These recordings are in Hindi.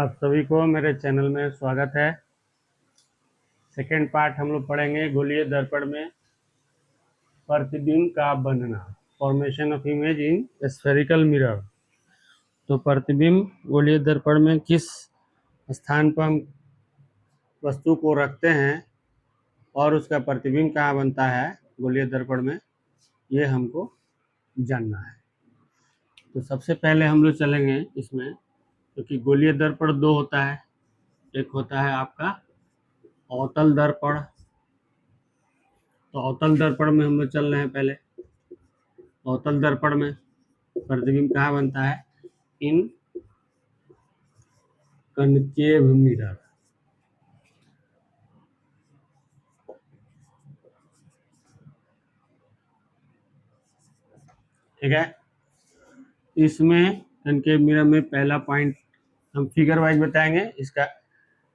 आप सभी को मेरे चैनल में स्वागत है। सेकेंड पार्ट हम लोग पढ़ेंगे गोलीय दर्पण में प्रतिबिंब का बनना, formation of image in spherical mirror. तो प्रतिबिंब गोलीय दर्पण में किस स्थान पर हम वस्तु को रखते हैं और उसका प्रतिबिंब कहाँ बनता है गोलीय दर्पण में, ये हमको जानना है। तो सबसे पहले हम लोग चलेंगे इसमें, क्योंकि गोलीय दर्पण दो होता है। एक होता है आपका अवतल दर्पण। तो अवतल दर्पण में हम लोग चल रहे हैं। पहले अवतल दर्पण में प्रतिबिंब कहाँ बनता है? इन कनकेव मिरर। ठीक है। इसमें कनकेव मिरर में पहला पॉइंट हम फिगर वाइज बताएंगे। इसका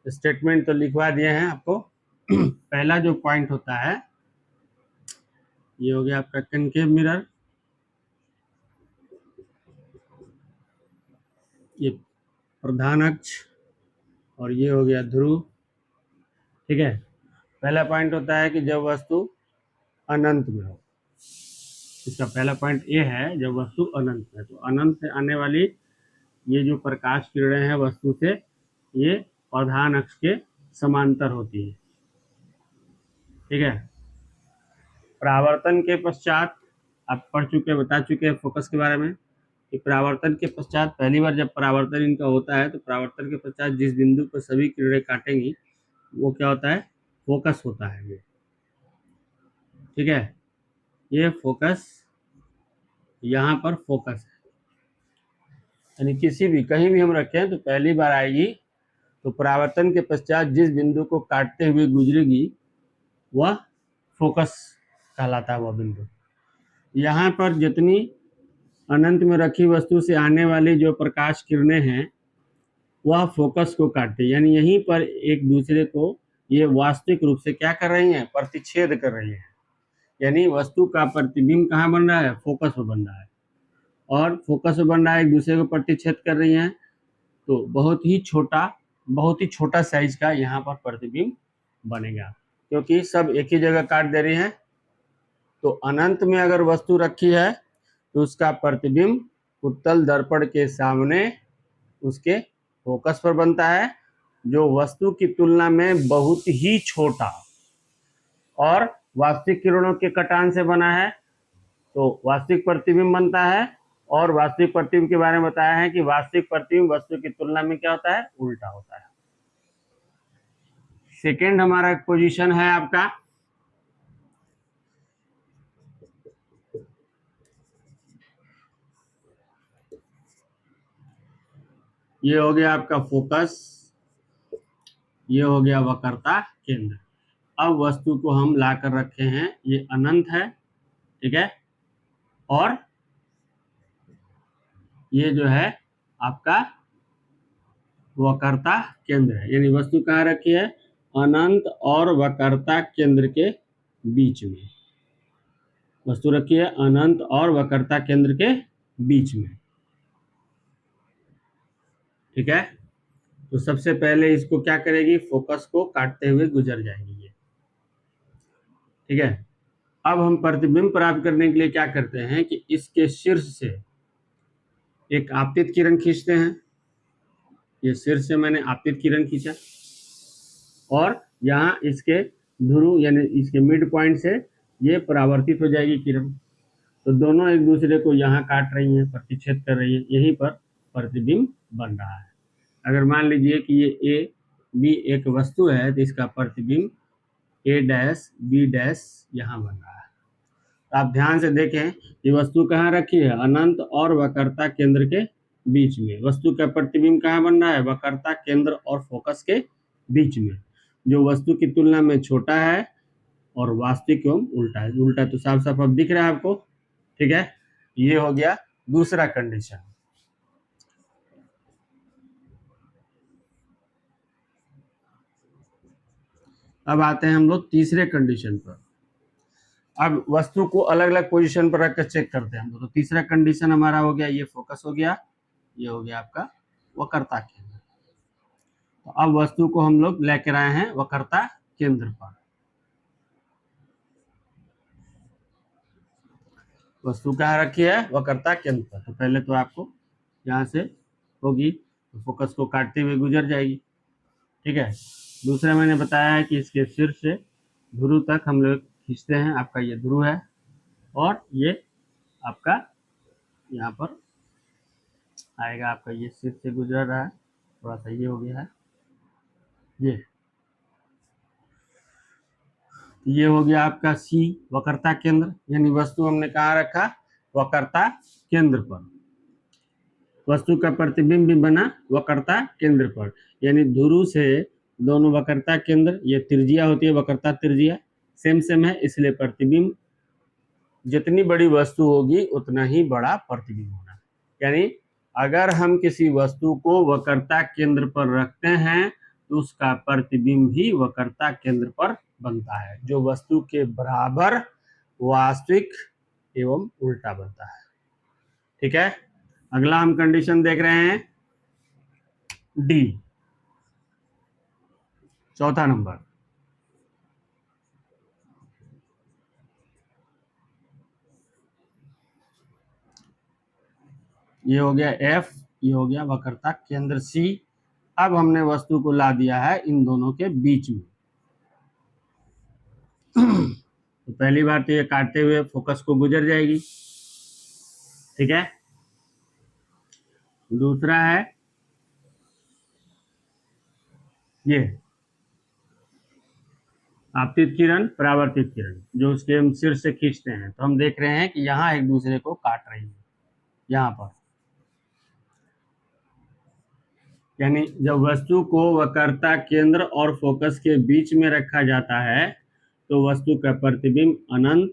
स्टेटमेंट तो लिखवा दिए हैं आपको। पहला जो पॉइंट होता है ये हो गया आपका कनकेव मिरर। ये प्रधान अक्ष और ये हो गया ध्रुव। ठीक है। पहला पॉइंट होता है कि जब वस्तु अनंत में हो। इसका पहला पॉइंट ये है जब वस्तु अनंत है। तो अनंत से आने वाली ये जो प्रकाश किरणें हैं वस्तु से, ये प्रधान अक्ष के समांतर होती है। ठीक है। परावर्तन के पश्चात आप पढ़ चुके, बता चुके हैं फोकस के बारे में कि परावर्तन के पश्चात पहली बार जब परावर्तन इनका होता है तो परावर्तन के पश्चात जिस बिंदु पर सभी किरणें काटेंगी वो क्या होता है? फोकस होता है ये। ठीक है। ये फोकस, यहाँ पर फोकस है, यानी किसी भी कहीं भी हम रखें तो पहली बार आएगी तो परावर्तन के पश्चात जिस बिंदु को काटते हुए गुजरेगी वह फोकस कहलाता है। वह बिंदु यहाँ पर जितनी अनंत में रखी वस्तु से आने वाली जो प्रकाश किरणें हैं वह फोकस को काटती है, यानी यहीं पर एक दूसरे को ये वास्तविक रूप से क्या कर रही हैं? प्रतिच्छेद कर रही है। यानी वस्तु का प्रतिबिंब कहाँ बन रहा है? फोकस में बन रहा है, और फोकस में बन रहा है, एक दूसरे को प्रतिच्छेद कर रही हैं। तो बहुत ही छोटा साइज का यहाँ पर प्रतिबिंब बनेगा, क्योंकि सब एक ही जगह काट दे रही हैं। तो अनंत में अगर वस्तु रखी है तो उसका प्रतिबिंब उत्तल दर्पण के सामने उसके फोकस पर बनता है, जो वस्तु की तुलना में बहुत ही छोटा और वास्तविक किरणों के कटान से बना है। तो वास्तविक प्रतिबिंब बनता है, और वास्तविक प्रतिबिंब के बारे में बताया है कि वास्तविक प्रतिबिंब वस्तु की तुलना में क्या होता है? उल्टा होता है। सेकेंड हमारा पोजीशन है आपका ये हो गया आपका फोकस, ये हो गया वक्रता केंद्र। अब वस्तु को हम लाकर रखे हैं, ये अनंत है। ठीक है। और ये जो है आपका वक्रता केंद्र है, यानी वस्तु कहाँ रखी है? अनंत और वक्रता केंद्र के बीच में वस्तु रखी है, अनंत और वक्रता केंद्र के बीच में। ठीक है। तो सबसे पहले इसको क्या करेगी? फोकस को काटते हुए गुजर जाएगी ये। ठीक है। अब हम प्रतिबिंब प्राप्त करने के लिए क्या करते हैं कि इसके शीर्ष से एक आपतित किरण खींचते हैं। ये शीर्ष से मैंने आपतित किरण खींचा, और यहाँ इसके ध्रुव यानी इसके मिड पॉइंट से ये परावर्तित हो जाएगी किरण। तो दोनों एक दूसरे को यहाँ काट रही हैं, प्रतिच्छेद कर रही है, यहीं पर प्रतिबिंब बन रहा है। अगर मान लीजिए कि ये ए बी एक वस्तु है तो इसका प्रतिबिंब ए डैश बी डैश यहाँ बन रहा है। तो आप ध्यान से देखें कि वस्तु कहाँ रखी है? अनंत और वक्रता केंद्र के बीच में। वस्तु का प्रतिबिंब कहाँ बन रहा है? वक्रता केंद्र और फोकस के बीच में, जो वस्तु की तुलना में छोटा है और वास्तविक एवं उल्टा है। उल्टा तो साफ साफ अब दिख रहा है आपको। ठीक है। ये हो गया दूसरा कंडीशन। अब आते हैं हम लोग तीसरे कंडीशन पर। अब वस्तु को अलग अलग पोजीशन पर रखकर चेक करते हैं हम लोग। तो तीसरा कंडीशन हमारा हो गया, ये फोकस हो गया, ये हो गया आपका वक्रता केंद्र। तो अब वस्तु को हम लोग लेकर आए हैं वक्रता केंद्र पर। वस्तु कहाँ रखी है? वक्रता केंद्र पर। तो पहले तो आपको यहाँ से होगी तो फोकस को काटते हुए गुजर जाएगी, ठीक है। दूसरा मैंने बताया है कि इसके शीर्ष से ध्रुव तक हम लोग खींचते हैं। आपका ये ध्रुव है और ये आपका यहाँ पर आएगा, आपका ये शीर्ष से गुजर रहा है, थोड़ा सा ये हो गया है, ये हो गया आपका सी वक्रता केंद्र, यानी वस्तु हमने कहाँ रखा? वक्रता केंद्र पर। वस्तु का प्रतिबिंब भी बना वक्रता केंद्र पर, यानी ध्रुव से दोनों वक्रता केंद्र, ये त्रिज्या होती है वक्रता त्रिज्या सेम सेम है, इसलिए प्रतिबिंब जितनी बड़ी वस्तु होगी उतना ही बड़ा प्रतिबिंब होना। यानी अगर हम किसी वस्तु को वक्रता केंद्र पर रखते हैं तो उसका प्रतिबिंब भी वक्रता केंद्र पर बनता है, जो वस्तु के बराबर वास्तविक एवं उल्टा बनता है, ठीक है। अगला हम कंडीशन देख रहे हैं डी, चौथा नंबर। ये हो गया एफ, ये हो गया वक्रता केंद्र सी। अब हमने वस्तु को ला दिया है इन दोनों के बीच में। तो पहली बार तो ये काटते हुए फोकस को गुजर जाएगी, ठीक है। दूसरा है ये आपतित किरण परावर्तित किरण, जो उसके हम सिर से खींचते हैं, तो हम देख रहे हैं कि यहाँ एक दूसरे को काट रही है यहाँ पर। यानी जब वस्तु को वक्रता केंद्र और फोकस के बीच में रखा जाता है तो वस्तु का प्रतिबिंब अनंत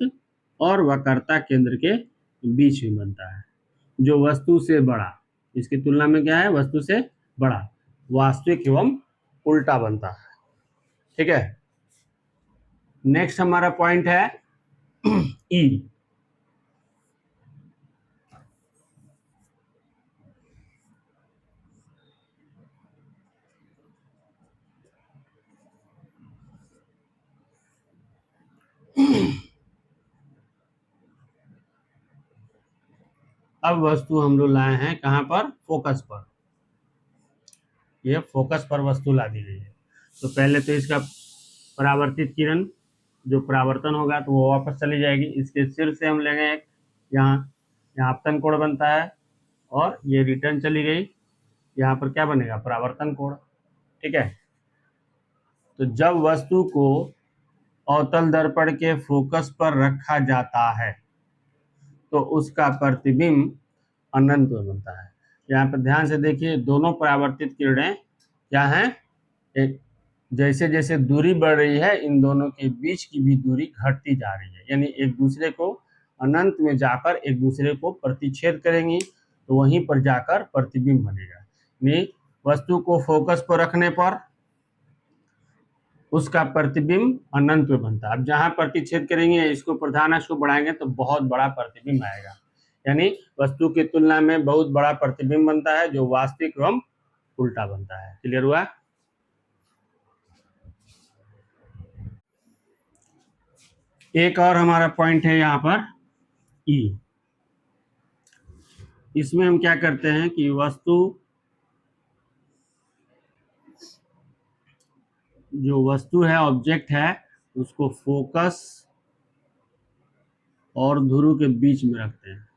और वक्रता केंद्र के बीच में बनता है, जो वस्तु से बड़ा, इसकी तुलना में क्या है? वस्तु से बड़ा, वास्तविक एवं उल्टा बनता है, ठीक है। नेक्स्ट हमारा पॉइंट है ई। अब वस्तु हम लोग लाए हैं कहां पर? फोकस पर। ये फोकस पर वस्तु ला दी गई है। तो पहले तो इसका परावर्तित किरण जो परावर्तन होगा तो वो वापस चली जाएगी। इसके सिर से हम लेंगे एक, यहाँ आपतन कोण बनता है और ये रिटर्न चली गई, यहाँ पर क्या बनेगा? परावर्तन कोण, ठीक है। तो जब वस्तु को अवतल दर्पण के फोकस पर रखा जाता है तो उसका प्रतिबिंब अनंत में बनता है। यहाँ पर ध्यान से देखिए, दोनों परावर्तित किरणें क्या हैं? एक जैसे जैसे दूरी बढ़ रही है इन दोनों के बीच की भी दूरी घटती जा रही है, यानी एक दूसरे को अनंत में जाकर एक दूसरे को प्रतिच्छेद करेंगी, तो वहीं पर जाकर प्रतिबिंब बनेगा। यानी वस्तु को फोकस पर रखने पर उसका प्रतिबिंब अनंत में बनता है। अब जहां प्रतिच्छेद करेंगे, इसको प्रधान अक्ष को बढ़ाएंगे तो बहुत बड़ा प्रतिबिंब आएगा, यानी वस्तु की तुलना में बहुत बड़ा प्रतिबिंब बनता है, जो वास्तविक एवं उल्टा बनता है। क्लियर हुआ? एक और हमारा पॉइंट है यहाँ पर ई। इसमें हम क्या करते हैं कि जो वस्तु है, ऑब्जेक्ट है, उसको फोकस और ध्रुव के बीच में रखते हैं।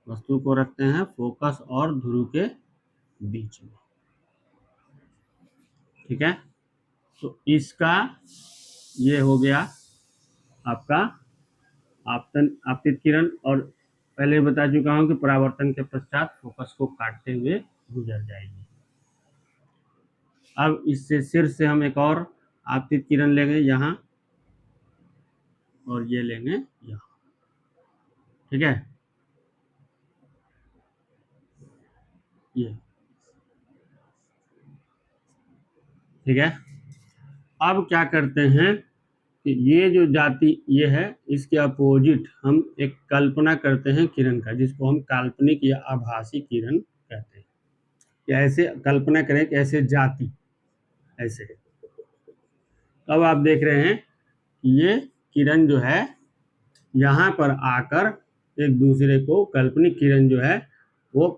वस्तु को रखते हैं फोकस और ध्रुव के बीच में, ठीक है। तो इसका ये हो गया आपका आपतित किरण, और पहले बता चुका हूं कि परावर्तन के पश्चात फोकस को काटते हुए गुजर जाएगी। अब इससे सिर से हम एक और आपतित किरण लेंगे यहाँ, और ये लेंगे यहाँ, ठीक है। ये ठीक है। अब क्या करते हैं कि ये जो जाति ये है, इसके अपोजिट हम एक कल्पना करते हैं किरण का, जिसको हम काल्पनिक या आभासी किरण कहते हैं। कि ऐसे कल्पना करें कि ऐसे जाती ऐसे, अब आप देख रहे हैं कि ये किरण जो है यहाँ पर आकर एक दूसरे को, काल्पनिक किरण जो है वो,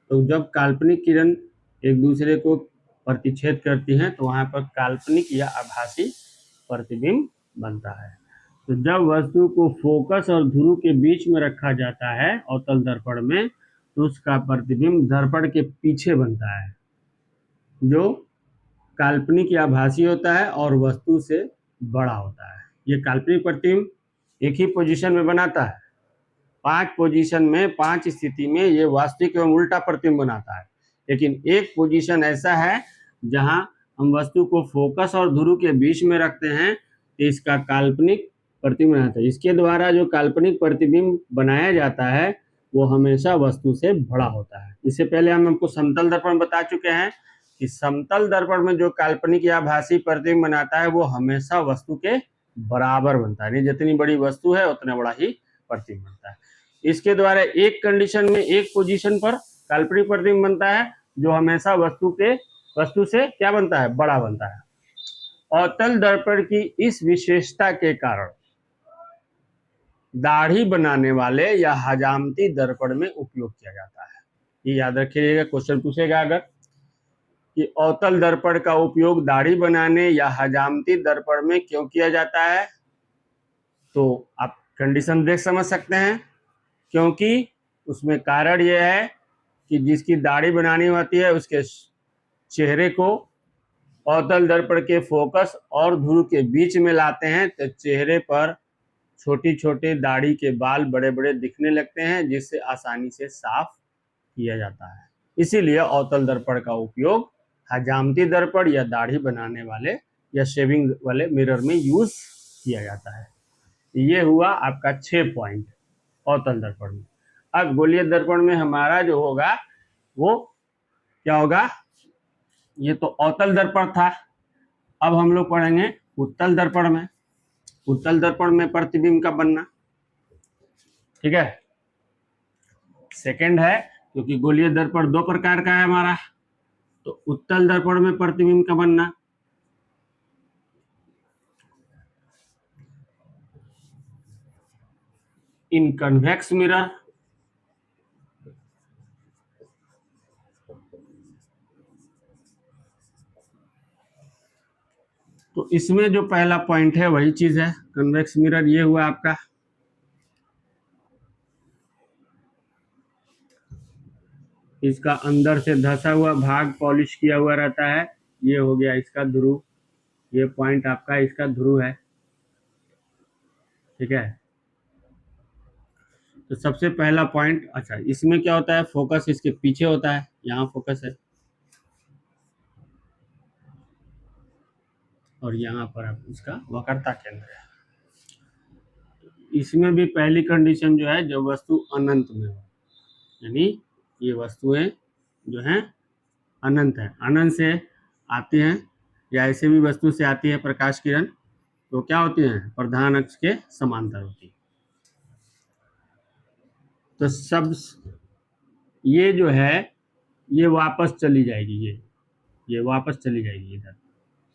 तो जब काल्पनिक किरण एक दूसरे को प्रतिच्छेद करती हैं तो वहाँ पर काल्पनिक या आभासी प्रतिबिंब बनता है। तो जब वस्तु को फोकस और ध्रुव के बीच में रखा जाता है अवतल दर्पण में, तो उसका प्रतिबिंब दर्पण के पीछे बनता है, जो काल्पनिक या आभासी होता है और वस्तु से बड़ा होता है। ये काल्पनिक प्रतिबिंब एक ही पोजीशन में बनाता है, 5 पोजीशन में, 5 स्थिति में ये वास्तविक एवं उल्टा प्रतिबिंब बनाता है, लेकिन एक पोजीशन ऐसा है जहां हम वस्तु को फोकस और ध्रुव के बीच में रखते हैं तो इसका काल्पनिक प्रतिबिंब बनाता है। इसके द्वारा जो काल्पनिक प्रतिबिंब बनाया जाता है वो हमेशा वस्तु से बड़ा होता है। इससे पहले हम आपको समतल दर्पण बता चुके हैं कि समतल दर्पण में जो काल्पनिक या आभासी प्रतिबिंब बनाता है वो हमेशा वस्तु के बराबर बनता है, जितनी बड़ी वस्तु है उतना बड़ा ही प्रतिबिंब बनता है। इसके द्वारा एक कंडीशन में एक पोजीशन पर काल्पनिक प्रतिबिंब बनता है जो हमेशा वस्तु से क्या बनता है, बड़ा बनता है। अवतल दर्पण की इस विशेषता के कारण दाढ़ी बनाने वाले या हजामती दर्पण में उपयोग किया जाता है। ये याद रखिएगा, क्वेश्चन पूछेगा अगर कि अवतल दर्पण का उपयोग दाढ़ी बनाने या हजामती दर्पण में क्यों किया जाता है, तो आप कंडीशन देख समझ सकते हैं, क्योंकि उसमें कारण यह है कि जिसकी दाढ़ी बनानी होती है उसके चेहरे को अवतल दर्पण के फोकस और ध्रुव के बीच में लाते हैं तो चेहरे पर छोटी छोटी दाढ़ी के बाल बड़े बड़े दिखने लगते हैं, जिससे आसानी से साफ किया जाता है। इसीलिए अवतल दर्पण का उपयोग हजामती दर्पण या दाढ़ी बनाने वाले या शेविंग वाले मिरर में यूज किया जाता है। ये हुआ आपका 6 पॉइंट अवतल दर्पण में। अब गोलीय दर्पण में हमारा जो होगा वो क्या होगा, ये तो अवतल दर्पण था। अब हम लोग पढ़ेंगे उत्तल दर्पण में। उत्तल दर्पण में प्रतिबिंब का बनना, ठीक है, सेकंड है, क्योंकि गोलीय दर्पण 2 प्रकार का है हमारा। तो उत्तल दर्पण में प्रतिबिंब का बनना, इन कन्वेक्स मिरर, तो इसमें जो पहला पॉइंट है वही चीज है, कन्वेक्स मिरर। ये हुआ आपका इसका अंदर से धसा हुआ भाग पॉलिश किया हुआ रहता है, ये हो गया इसका ध्रुव, ये पॉइंट आपका इसका ध्रुव है, ठीक है। तो सबसे पहला पॉइंट, अच्छा इसमें क्या होता है, फोकस इसके पीछे होता है, यहाँ फोकस है और यहाँ पर आप इसका वक्रता केंद्र है। इसमें भी पहली कंडीशन जो है, जब वस्तु अनंत में हो, यानी ये वस्तुएं जो हैं अनंत है, अनंत से आती हैं या ऐसे भी वस्तु से आती है प्रकाश किरण, तो क्या होती हैं, प्रधान अक्ष के समांतर होती है। तो सब ये जो है ये वापस चली जाएगी, ये वापस चली जाएगी इधर,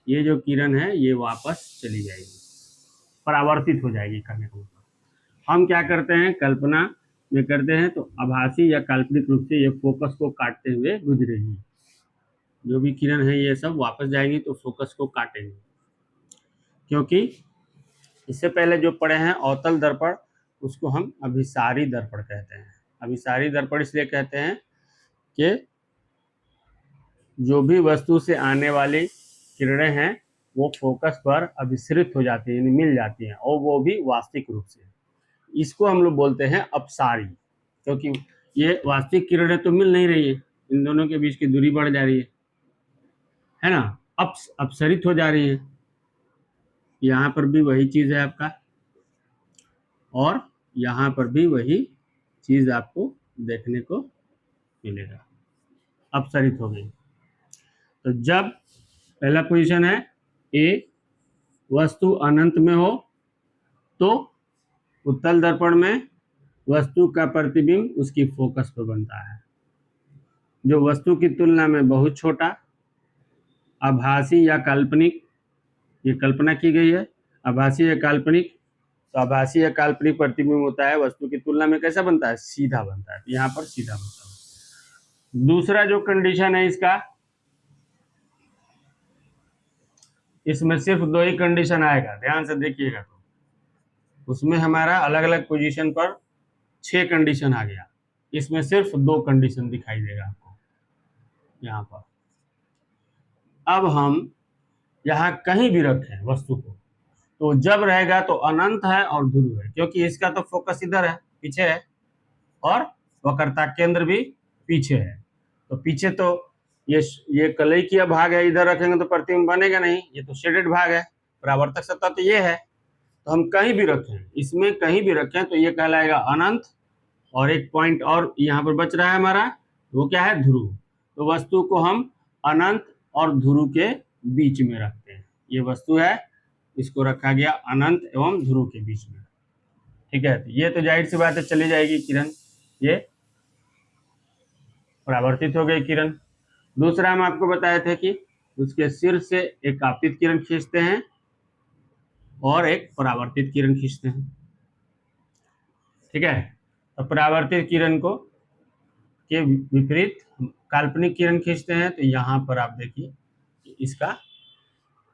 ये जो किरण है ये वापस चली जाएगी, परावर्तित हो जाएगी करने को। हम क्या करते हैं, कल्पना में करते हैं तो आभासी या काल्पनिक रूप से ये फोकस को काटते हुए गुजरेगी, जो भी किरण है ये सब वापस जाएंगी तो फोकस को काटेंगे। क्योंकि इससे पहले जो पढ़े हैं अवतल दर्पण, उसको हम अभिसारी दर्पण कहते हैं। अभिसारी दर्पण इसलिए कहते हैं कि जो भी वस्तु से आने वाली किरणें हैं वो फोकस पर अभिसरित हो जाती है, मिल जाती हैं, और वो भी वास्तविक रूप से। इसको हम लोग बोलते हैं अपसारी, क्योंकि ये वास्तविक किरणें तो मिल नहीं रही है, इन दोनों के बीच की दूरी बढ़ जा रही है ना, अपसरित हो जा रही है। यहाँ पर भी वही चीज है आपका, और यहाँ पर भी वही चीज आपको देखने को मिलेगा, अपसरित हो गई। तो जब पहला पोजीशन है ए, वस्तु अनंत में हो, तो उत्तल दर्पण में वस्तु का प्रतिबिंब उसकी फोकस पर बनता है। जो वस्तु की तुलना में बहुत छोटा, आभासी या काल्पनिक, ये कल्पना की गई है, आभासी या काल्पनिक, तो आभासी या काल्पनिक प्रतिबिंब होता है वस्तु की तुलना में कैसा बनता है, सीधा बनता है, यहाँ पर सीधा बनता है। दूसरा जो कंडीशन है इसका, इसमें सिर्फ दो ही कंडीशन आएगा, ध्यान से देखिएगा, तो उसमें हमारा अलग अलग पोजीशन पर 6 कंडीशन आ गया, इसमें सिर्फ 2 कंडीशन दिखाई देगा आपको यहाँ पर। अब हम यहाँ कहीं भी रखें वस्तु को, तो जब रहेगा तो अनंत है और ध्रुव है, क्योंकि इसका तो फोकस इधर है, पीछे है, और वक्रता केंद्र भी पीछे है, तो पीछे तो ये कलई किया भाग है, इधर रखेंगे तो प्रतिबिंब बनेगा नहीं, ये तो शेडेड भाग है, परावर्तक सतह तो ये है, तो हम कहीं भी रखें, इसमें कहीं भी रखें तो ये कहलाएगा अनंत, और एक पॉइंट और यहाँ पर बच रहा है हमारा, वो क्या है, ध्रुव। तो वस्तु को हम अनंत और ध्रुव के बीच में रखते हैं, ये वस्तु है, इसको रखा गया अनंत एवं ध्रुव के बीच में, ठीक है। ये तो जाहिर सी बात है चली जाएगी किरण, ये परावर्तित हो गई किरण। दूसरा हम आपको बताए थे कि उसके सिर से एक आपतित किरण खींचते हैं और एक परावर्तित किरण खींचते हैं, ठीक है। तो परावर्तित किरण को के विपरीत काल्पनिक किरण खींचते हैं, तो यहाँ पर आप देखिए इसका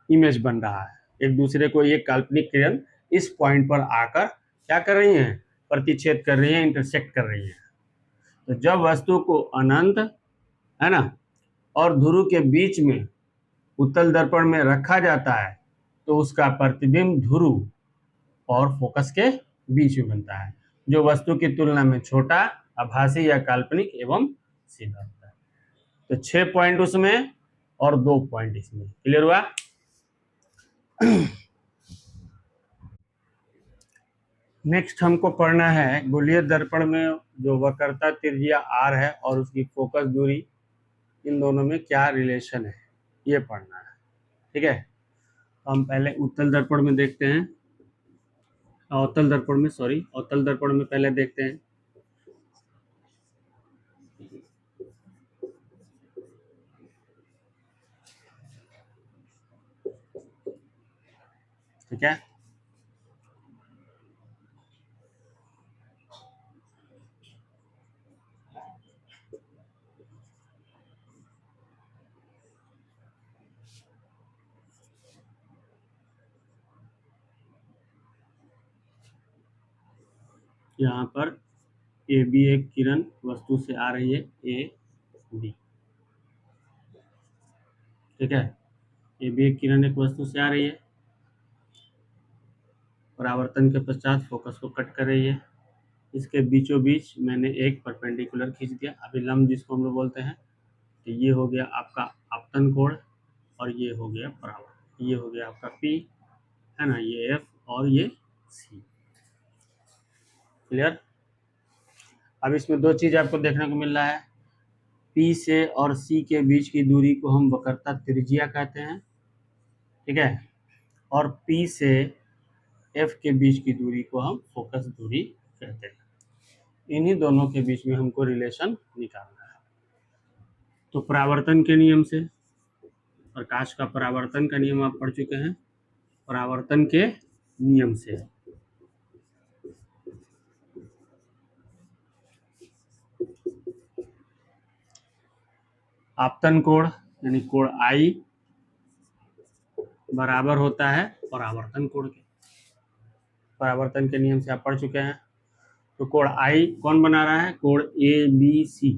इमेज बन रहा है, एक दूसरे को ये काल्पनिक किरण इस पॉइंट पर आकर क्या कर रही हैं, प्रतिच्छेद कर रही हैं, इंटरसेक्ट कर रही हैं। तो जब वस्तु को अनंत, है ना, और ध्रुव के बीच में उत्तल दर्पण में रखा जाता है, तो उसका प्रतिबिंब ध्रुव और फोकस के बीच में बनता है, जो वस्तु की तुलना में छोटा, आभासी या काल्पनिक एवं सीधा होता है। तो 6 पॉइंट उसमें और 2 पॉइंट इसमें, क्लियर हुआ। नेक्स्ट हमको पढ़ना है गोलीय दर्पण में जो वक्रता त्रिज्या r है और उसकी फोकस दूरी, इन दोनों में क्या रिलेशन है, ये पढ़ना है, ठीक है। तो हम पहले उत्तल दर्पण में देखते हैं, अवतल दर्पण में, सॉरी, अवतल दर्पण में पहले देखते हैं। ठीक है, यहाँ पर ए बी एक किरण वस्तु से आ रही है, ए बी, ठीक है। ए बी एक किरण एक वस्तु से आ रही है, परावर्तन के पश्चात फोकस को कट कर रही है, इसके बीचों बीच मैंने एक परपेंडिकुलर खींच दिया, अभिलंब जिसको हम लोग बोलते हैं, तो ये हो गया आपका आपतन कोण, और ये हो गया परावर्तन, ये हो गया आपका पी, है ना, ये एफ और ये सी, क्लियर। अब इसमें 2 चीज आपको देखने को मिल रहा है, पी से और सी के बीच की दूरी को हम वक्रता त्रिज्या कहते हैं, ठीक है, और पी से एफ के बीच की दूरी को हम फोकस दूरी कहते हैं। इन्हीं दोनों के बीच में हमको रिलेशन निकालना है। तो परावर्तन के नियम से, प्रकाश का परावर्तन का नियम आप पढ़ चुके हैं, परावर्तन के नियम से आपतन कोण यानी कोण आई बराबर होता है परावर्तन कोण के, परावर्तन के नियम से आप पढ़ चुके हैं। तो कोण आई कौन बना रहा है, कोण ए बी सी,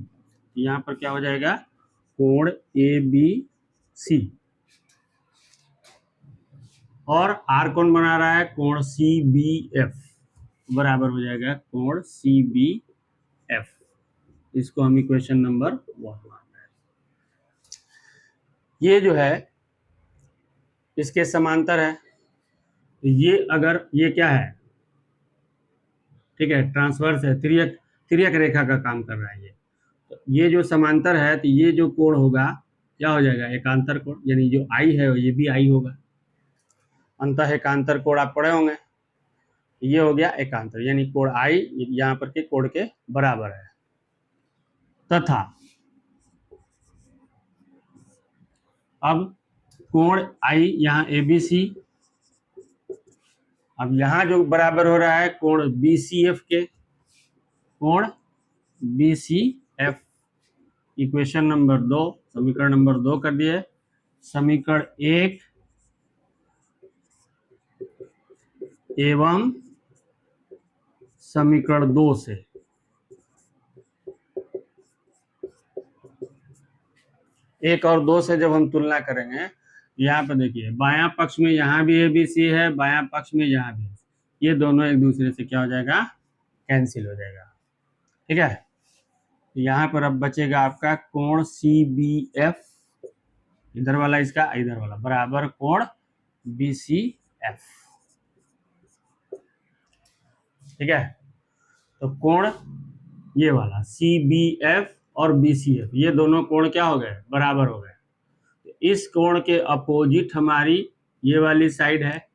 यहाँ पर क्या हो जाएगा, कोण ए बी सी, और आर कौन बना रहा है, कोण सी बी एफ, बराबर हो जाएगा कोण सी बी एफ। इसको हम इक्वेशन नंबर 1 मानते हैं। ये जो है इसके समांतर है, ये अगर ये क्या है, ठीक है, ट्रांसवर्स है, तिर्यक तिर्यक रेखा का काम कर रहा है ये, तो ये जो समांतर है, तो ये जो कोण होगा क्या हो जाएगा, एकांतर कोण, यानी जो आई है ये भी आई होगा, अंतः एकांतर कोण आप पढ़े होंगे, ये हो गया एकांतर, यानी कोण आई यहाँ पर के कोण के बराबर है, तथा अब कोण आई यहाँ ABC, अब यहाँ जो बराबर हो रहा है कोण BCF के, कोण BCF, इक्वेशन नंबर 2, समीकरण नंबर 2 कर दिए। समीकरण 1 एवं समीकरण 2 से एक और 2 से जब हम तुलना करेंगे, यहाँ पर देखिए बायां पक्ष में यहाँ भी ABC है, बायां पक्ष में यहाँ भी, ये दोनों एक दूसरे से क्या हो जाएगा, कैंसिल हो जाएगा। ठीक है, यहाँ पर अब बचेगा आपका कोण CBF, इधर वाला इसका इधर वाला बराबर कोण BCF। ठीक है, तो कोण ये वाला CBF और BCF, ये दोनों कोण क्या हो गए, बराबर हो गए। तो इस कोण के अपोजिट हमारी ये वाली साइड है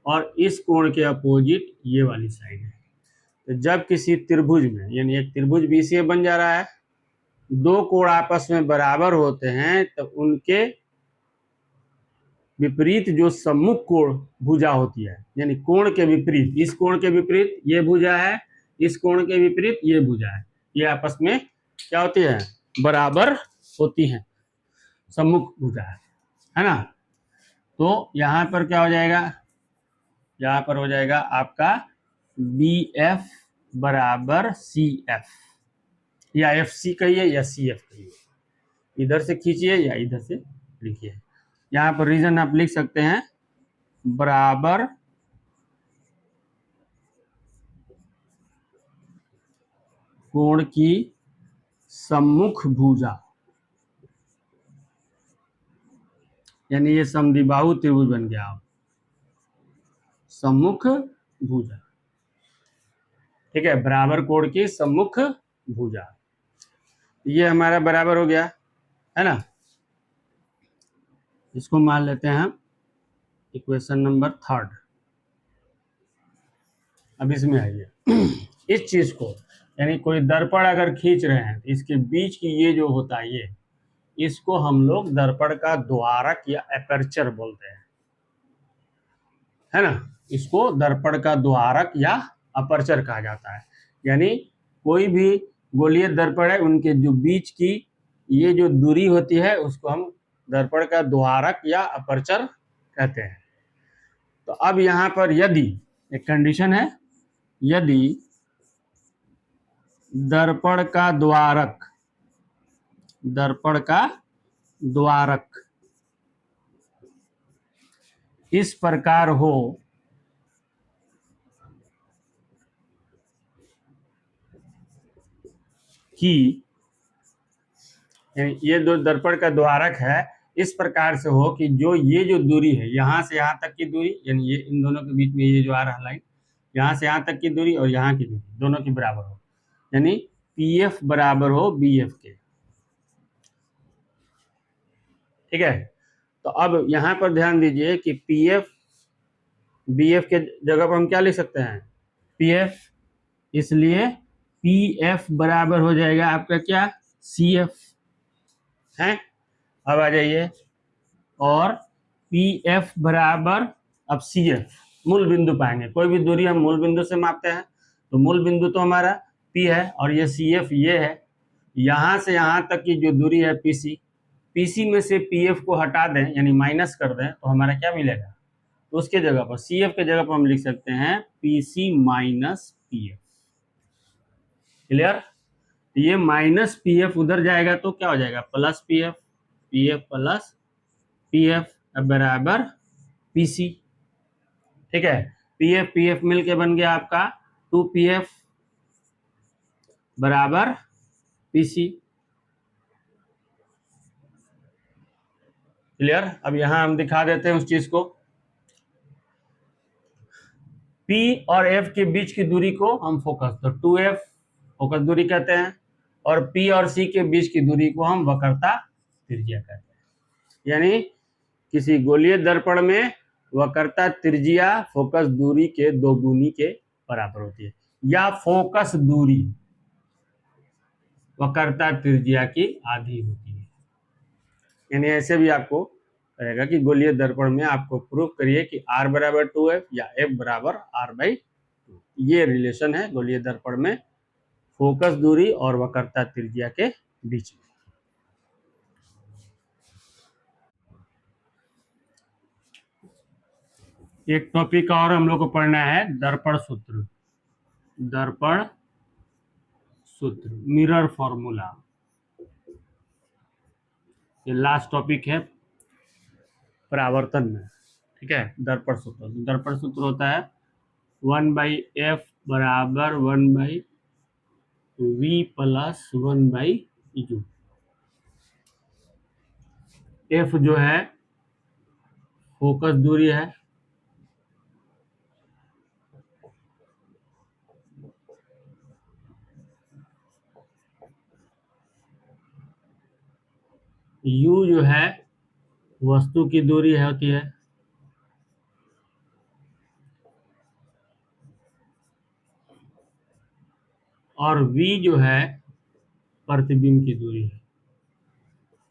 और इस कोण के अपोजिट ये वाली साइड है। तो जब किसी त्रिभुज में, यानी एक त्रिभुज BCF बन जा रहा है, दो कोण आपस में बराबर होते हैं, तो उनके विपरीत जो सम्मुख कोण भुजा होती है, यानी कोण के विपरीत, इस कोण के विपरीत ये भुजा है, इस कोण के विपरीत ये भुजा है, ये आपस में क्या होती है, बराबर होती हैं, सम्मुख भुजा है ना। तो यहाँ पर क्या हो जाएगा, यहाँ पर हो जाएगा आपका BF बराबर CF, या FC कहिए या CF कहिए, इधर से खींचिए या इधर से लिखिए। यहाँ पर रीजन आप लिख सकते हैं, बराबर कोण की सम्मुख भुजा, यानी ये समद्विबाहु त्रिभुज बन गया, सम्मुख भुजा। ठीक है, बराबर कोण की सम्मुख भुजा, ये हमारा बराबर हो गया है ना। इसको मान लेते हैं हम इक्वेशन नंबर 3। अब इसमें आइए इस चीज को, यानी कोई दर्पण अगर खींच रहे हैं, इसके बीच की ये जो होता है ये, इसको हम लोग दर्पण का द्वारक या एपर्चर बोलते हैं, है ना। इसको दर्पण का द्वारक या अपर्चर कहा जाता है। यानी कोई भी गोलीय दर्पण है, उनके जो बीच की ये जो दूरी होती है, उसको हम दर्पण का द्वारक या अपर्चर कहते हैं। तो अब यहाँ पर यदि एक कंडीशन है, यदि दर्पण का द्वारक, दर्पण का द्वारक इस प्रकार हो कि, ये जो दर्पण का द्वारक है इस प्रकार से हो कि जो ये जो दूरी है, यहां से यहां तक की दूरी, यानी ये इन दोनों के बीच में ये जो आ रहा लाइन, यहां से यहां तक की दूरी और यहां की दूरी दोनों की बराबर हो, यानी PF बराबर हो BF के। ठीक है, तो अब यहां पर ध्यान दीजिए कि PF BF के जगह पर हम क्या लिख सकते हैं, PF, इसलिए PF बराबर हो जाएगा आपका क्या, CF है। अब आ जाइए, और PF बराबर, अब CF मूल बिंदु पाएंगे, कोई भी दूरी हम मूल बिंदु से मापते हैं, तो मूल बिंदु तो हमारा P है और ये CF ये है, यहां से यहां तक की जो दूरी है PC में से PF को हटा दें, यानी माइनस कर दें, तो हमारा क्या मिलेगा, तो उसके जगह पर CF के जगह पर हम लिख सकते हैं PC माइनस PF। क्लियर, ये माइनस PF उधर जाएगा तो क्या हो जाएगा, प्लस PF प्लस PF बराबर PC। ठीक है, PF मिलके बन गया आपका 2PF बराबर PC। क्लियर, अब यहां हम दिखा देते हैं उस चीज को, P और F के बीच की दूरी को हम फोकस, तो 2F फोकस दूरी कहते हैं, और P और C के बीच की दूरी को हम वक्रता त्रिज्या कहते हैं। यानी किसी गोलीय दर्पण में वक्रता त्रिज्या फोकस दूरी के दोगुनी के बराबर होती है, या फोकस दूरी वक्रता त्रिज्या की आधी होती है। यानी ऐसे भी आपको रहेगा कि गोलीय दर्पण में आपको प्रूफ करिए कि R बराबर 2F या F बराबर R/2। ये रिलेशन है गोलीय दर्पण में फोकस दूरी और वक्रता त्रिज्या के बीच में। एक टॉपिक और हम लोग को पढ़ना है दर्पण सूत्र। दर्पण सूत्र, मिरर फॉर्मूला, ये लास्ट टॉपिक है परावर्तन में। ठीक है, दर्पण सूत्र। दर्पण सूत्र होता है 1/f बराबर 1/v प्लस 1/u। f जो है फोकस दूरी है, u जो है वस्तु की दूरी होती है, और v जो है प्रतिबिंब की दूरी है,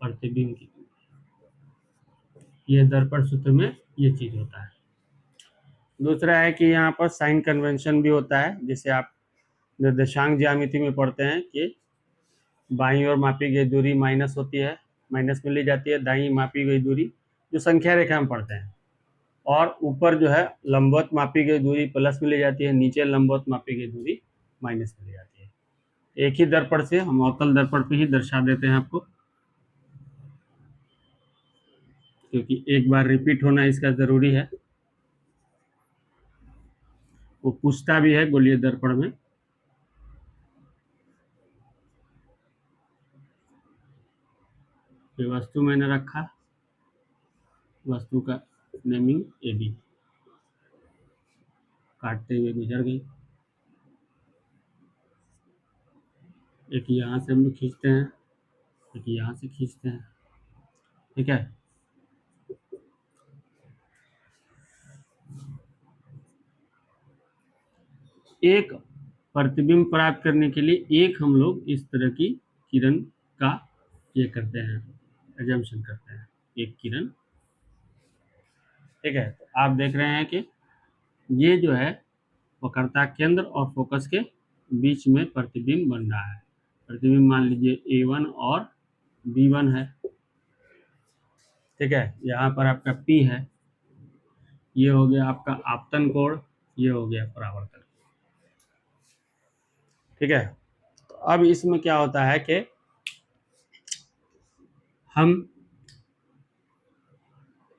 प्रतिबिंब की दूरी। ये दर्पण सूत्र में ये चीज होता है। दूसरा है कि यहाँ पर साइन कन्वेंशन भी होता है, जिसे आप निर्देशांक ज्यामिति में पढ़ते हैं कि बाईं ओर मापी गई दूरी माइनस होती है, माइनस में ली जाती है, दाईं मापी गई दूरी जो संख्या रेखा में पढ़ते हैं, और ऊपर जो है लंबवत मापी गई दूरी प्लस में ली जाती है, नीचे लंबवत मापी गई दूरी माइनस में ली जाती है। एक ही दर्पण से हम अवतल दर्पण पे ही दर्शा देते हैं आपको, क्योंकि एक बार रिपीट होना इसका जरूरी है। वो पूछता भी है गोलीय दर्पण में। ये वस्तु मैंने रखा, वस्तु का नेमिंग AB, काटते हुए गुजर गई। एक यहाँ से हम लोग खींचते हैं, एक यहाँ से खींचते हैं। ठीक है, एक प्रतिबिंब प्राप्त करने के लिए एक हम लोग इस तरह की किरण का ये करते हैं, एजम्पशन करते हैं, एक किरण। ठीक है, तो आप देख रहे हैं कि ये जो है वक्रता केंद्र और फोकस के बीच में प्रतिबिंब बन रहा है। प्रतिबिंब मान लीजिए A1 और B1 है। ठीक है, यहाँ पर आपका P है, ये हो गया आपका आपतन कोण, ये हो गया परावर्तन। ठीक है, तो अब इसमें क्या होता है कि हम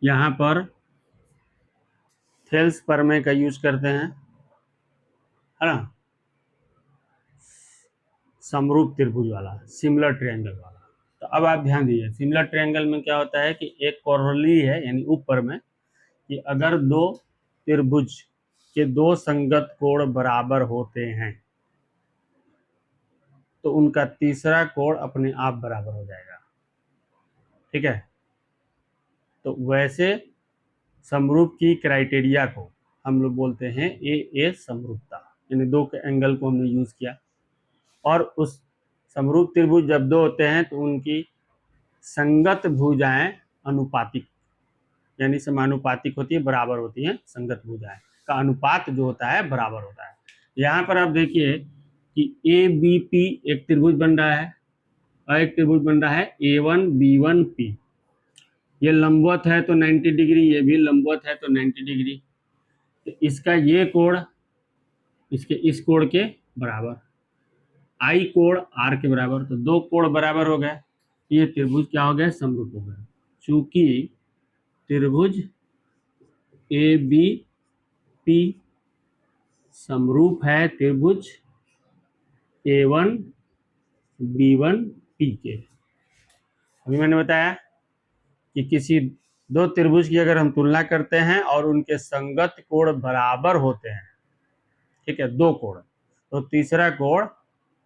यहाँ पर थेल्स प्रमेय का यूज करते हैं, है ना, समरूप त्रिभुज वाला, सिमिलर ट्रायंगल वाला। तो अब आप ध्यान दीजिए, सिमिलर ट्रायंगल में क्या होता है कि एक कोरोलरी है, यानी ऊपर में, कि अगर दो त्रिभुज के दो संगत कोण बराबर होते हैं तो उनका तीसरा कोण अपने आप बराबर हो जाएगा। ठीक है, तो वैसे समरूप की क्राइटेरिया को हम लोग बोलते हैं ए समरूपता, यानी दो के एंगल को हमने यूज किया। और उस समरूप त्रिभुज जब दो होते हैं तो उनकी संगत भुजाएं अनुपातिक, यानी समानुपातिक होती है, बराबर होती हैं। संगत भुजाएं का अनुपात जो होता है बराबर होता है। यहाँ पर आप देखिए कि ABP एक त्रिभुज बन रहा है और एक त्रिभुज बन रहा है A1B1P। ये लंबवत है तो 90 डिग्री, ये भी लंबवत है तो 90 डिग्री। तो इसका ये कोण इसके इस कोण के बराबर, I कोण R के बराबर, तो दो कोण बराबर हो गए, ये त्रिभुज क्या हो गया, समरूप हो गया। चूंकि त्रिभुज ABP समरूप है त्रिभुज A1B1P के। अभी मैंने बताया कि किसी दो त्रिभुज की अगर हम तुलना करते हैं और उनके संगत कोण बराबर होते हैं, ठीक है, दो कोण, तो तीसरा कोण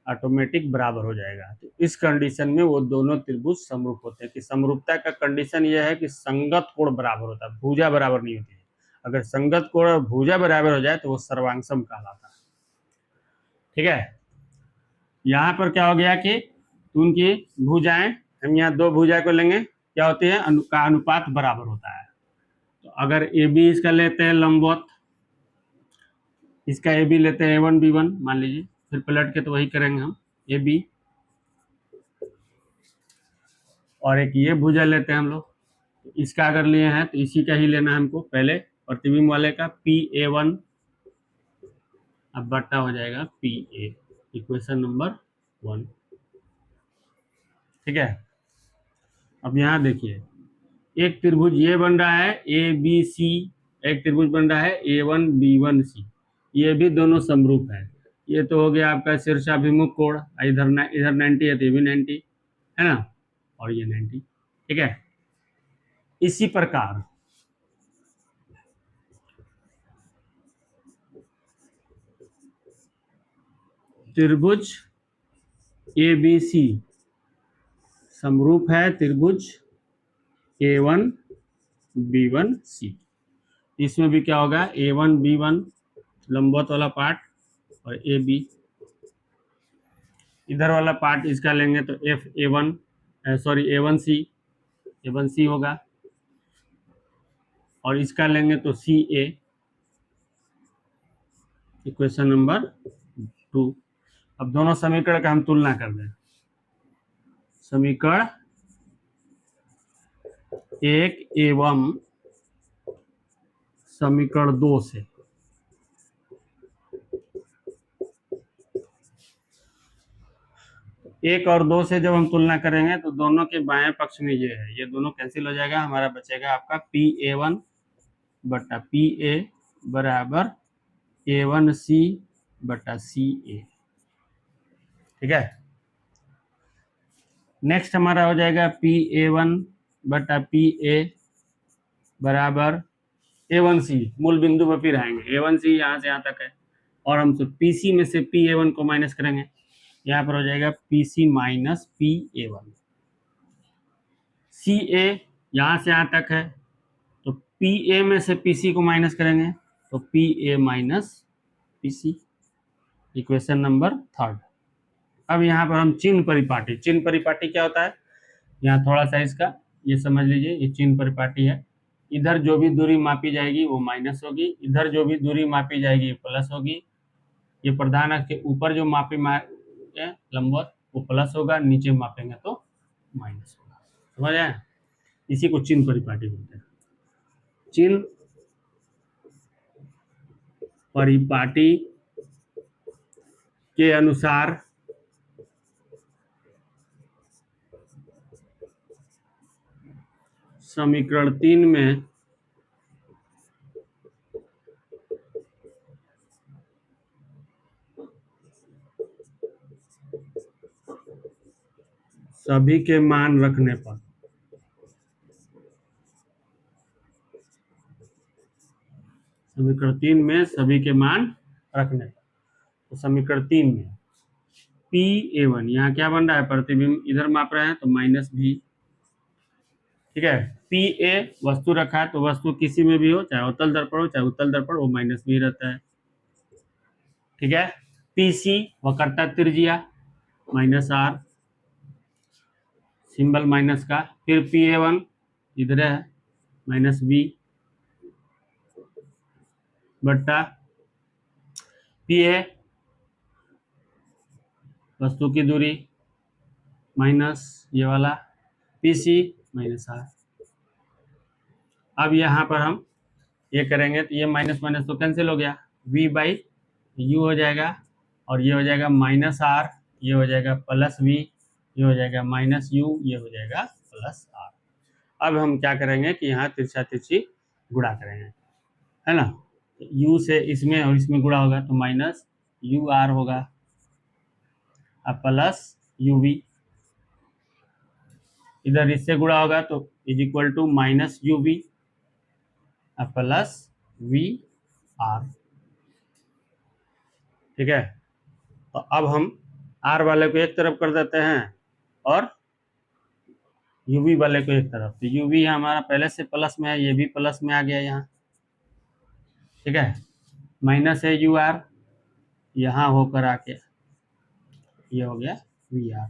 ऑटोमेटिक बराबर हो जाएगा। तो इस कंडीशन में वो दोनों त्रिभुज समरूप होते हैं। कि समरूपता का कंडीशन यह है कि संगत कोण बराबर होता है, भुजा बराबर नहीं होती है। अगर संगत कोण और भुजा बराबर हो जाए तो वो सर्वांगसम कहलाता है। ठीक है, यहाँ पर क्या हो गया कि उनकी भुजाएं, हम यहाँ दो भुजा को लेंगे, क्या होती है, का अनुपात बराबर होता है। तो अगर ए बी इसका लेते हैं लंबवत, इसका ए बी लेते हैं A1 B1 मान लीजिए, फिर पलट के तो वही करेंगे हम, ए बी, और एक ये भुजा लेते हैं हम लोग, तो इसका अगर लिए हैं तो इसी का ही लेना है हमको पहले, प्रतिबिंब वाले का PA1, अब बट्टा हो जाएगा PA, इक्वेशन नंबर 1। ठीक है, अब यहाँ देखिए, एक त्रिभुज ये बन रहा है ABC, एक त्रिभुज बन रहा है A1 B1 C, ये भी दोनों समरूप है। ये तो हो गया आपका शीर्षाभिमुख कोण, इधर इधर 90 है तो ये भी 90 है ना, और ये 90। ठीक है, इसी प्रकार त्रिभुज ABC समरूप है त्रिभुज A1 B1 C। इसमें भी क्या होगा, A1 B1 लंबवत वाला पार्ट और AB, इधर वाला पार्ट इसका लेंगे तो A1 सॉरी A1C होगा, और इसका लेंगे तो CA, इक्वेशन नंबर 2। अब दोनों समीकरण का हम तुलना कर दें, समीकरण 1 एवं समीकरण 2 से, एक और 2 से जब हम तुलना करेंगे तो दोनों के बाएं पक्ष में ये है, ये दोनों कैंसिल हो जाएगा, हमारा बचेगा आपका PA1 बटा PA बराबर A1C बटा CA। ठीक है, नेक्स्ट हमारा हो जाएगा PA1 बटा PA बराबर A1C, मूल बिंदु पर फिर आएंगे, A1C यहाँ से यहाँ तक है, और हम PC में से PA1 को माइनस करेंगे, यहाँ पर हो जाएगा PC माइनस PA1। CA यहाँ से यहाँ तक है, तो PA में से PC को माइनस करेंगे तो PA minus PC, equation number 3। अब यहाँ पर हम चिन्ह परिपाटी क्या होता है, यहाँ थोड़ा सा इसका ये समझ लीजिए, ये चिन्ह परिपाटी है। इधर जो भी दूरी मापी जाएगी वो माइनस होगी, इधर जो भी दूरी मापी जाएगी प्लस होगी। ये प्रधान अक्ष के ऊपर जो मापी लंबवत वो प्लस होगा, नीचे मापेंगे तो माइनस होगा। समझ आए, इसी को चिन्ह परिपाटी बोलते हैं। चिन्ह परिपाटी के अनुसार समीकरण 3 में सभी के मान रखने पर, समीकरण 3 में सभी के मान रखने पर, तो समीकरण 3 में PA1 यहाँ क्या बन रहा है, प्रतिबिंब इधर माप रहे हैं तो माइनस भी। ठीक है, PA वस्तु रखा है तो वस्तु किसी में भी हो, चाहे अवतल दर्पण हो चाहे उत्तल दर्पण, वो माइनस भी रहता है। ठीक है, PC वक्रता त्रिज्या माइनस R, सिंबल माइनस का, फिर PA1 इधर है माइनस B बट्टा PA वस्तु की दूरी माइनस ये वाला PC माइनस R। अब यहाँ पर हम ये करेंगे तो ये माइनस माइनस तो कैंसिल हो गया, V बाई U हो जाएगा, और ये हो जाएगा माइनस R, ये हो जाएगा प्लस V, ये हो जाएगा माइनस U, ये हो जाएगा प्लस R। अब हम क्या करेंगे कि यहाँ तिरछा तिरछी गुणा करेंगे, है ना, U से इसमें और इसमें गुणा होगा तो माइनस UR होगा, अब प्लस UV, इधर इससे गुणा होगा तो is equal to minus UV अब प्लस VR। ठीक है, तो अब हम R वाले को एक तरफ कर देते हैं और UV वाले को एक तरफ, तो UV हमारा पहले से प्लस में है, ये भी प्लस में आ गया यहाँ। ठीक है, माइनस है UR, यहाँ होकर आके ये हो गया VR,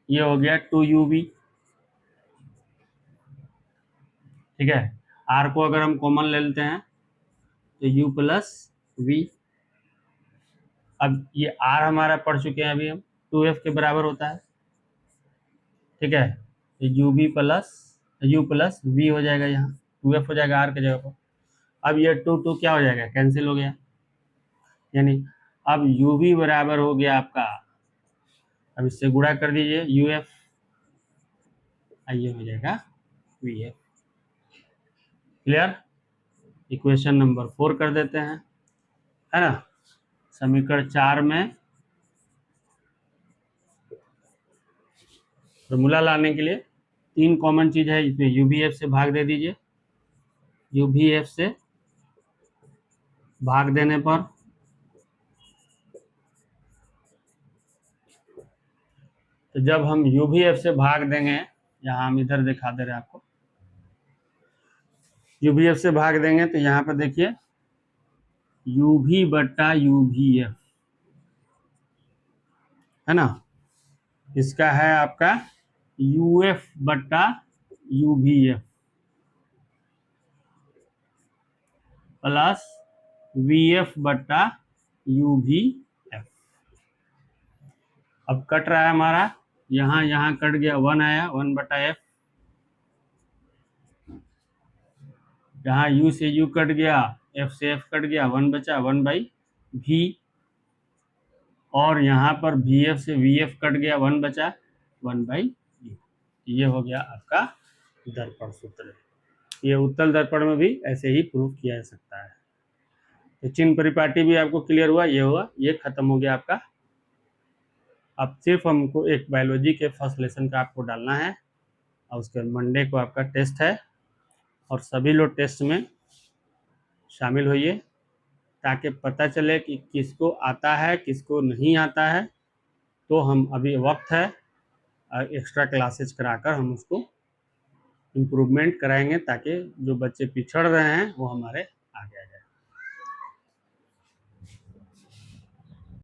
ये हो गया 2UV, ठीक है, आर को अगर हम कॉमन ले लेते हैं तो यू प्लस वी। अब ये आर हमारा पढ़ चुके हैं अभी हम, 2f के बराबर होता है। ठीक है, यू प्लस वी हो जाएगा, यहाँ 2f हो जाएगा आर के जगह पर। अब ये 2 क्या हो जाएगा, कैंसिल हो गया, यानी अब यू वी बराबर हो गया आपका, अब इससे गुणा कर दीजिए यू एफ, आइए हो जाएगा V F. Clear. Equation number 4 कर देते हैं, है ना। समीकरण 4 में फॉर्मूला लाने के लिए 3 कॉमन चीज है, इसमें यूबीएफ से भाग दे दीजिए। यूबीएफ से भाग देने पर तो जब हम यूबीएफ से भाग देंगे, यहाँ हम इधर दिखा दे रहे हैं आपको, यूबीएफ से भाग देंगे तो यहाँ पर देखिए यूवी बट्टा यूवीएफ, है ना, इसका है आपका यूएफ बट्टा यूवीएफ प्लस वीएफ बट्टा यूवीएफ। अब कट रहा है हमारा, यहाँ कट गया, 1 आया, 1 बटा एफ, यहाँ यू से यू कट गया, एफ से एफ कट गया, 1 बचा, 1 बाई वी, और यहाँ पर वी एफ से वी एफ कट गया, 1 बचा, 1 बाई यू। ये हो गया आपका दर्पण सूत्र। ये उत्तल दर्पण में भी ऐसे ही प्रूफ किया जा सकता है। तो चिन्ह परिपाटी भी आपको क्लियर हुआ, ये हुआ, ये खत्म हो गया आपका। अब सिर्फ हमको एक बायोलॉजी के फर्स्ट लेसन का आपको डालना है, और उसके मंडे को आपका टेस्ट है, और सभी लोग टेस्ट में शामिल होइए ताकि पता चले कि किसको आता है किसको नहीं आता है। तो हम अभी वक्त है एक्स्ट्रा क्लासेज कराकर हम उसको इम्प्रूवमेंट कराएंगे ताकि जो बच्चे पिछड़ रहे हैं वो हमारे आगे आ जाए।